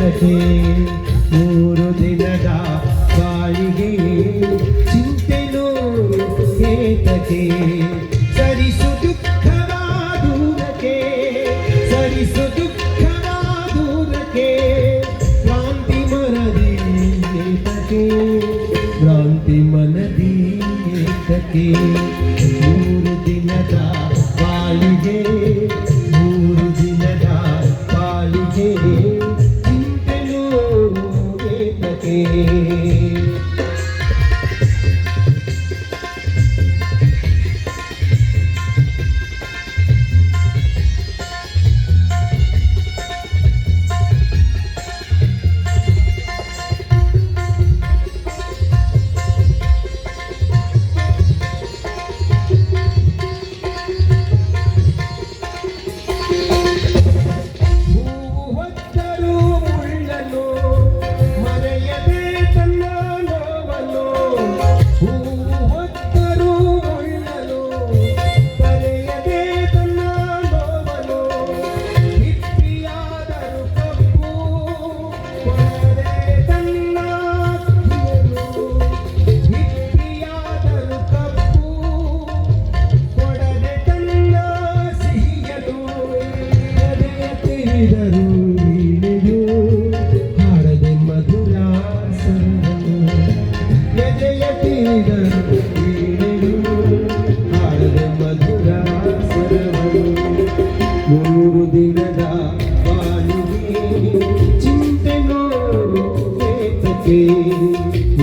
ಏತಕ್ಕೆ ಮೂರು ದಿನದ ಬಾಳಿಗೆ ಚಿಂತೆನೋ ಏತಕ್ಕೆ ಸರಿಸು ದುಃಖವ ದೂರಕ್ಕೆ ಸರಿಸು ದುಃಖವ ದೂರಕ್ಕೆ ಕ್ರಾಂತಿ ಮನದಿ ಏತಕ್ಕೆ ಕ್ರಾಂತಿ ಮನದಿ ಏತಕ್ಕೆ ಮೂರು ದಿನದ ಬಾಳಿಗೆ ಮೂರು ದಿನದ ಬಾಳಿಗೆ ಚಿಂತೆನೋ ಏತಕ್ಕೆ ಿದರು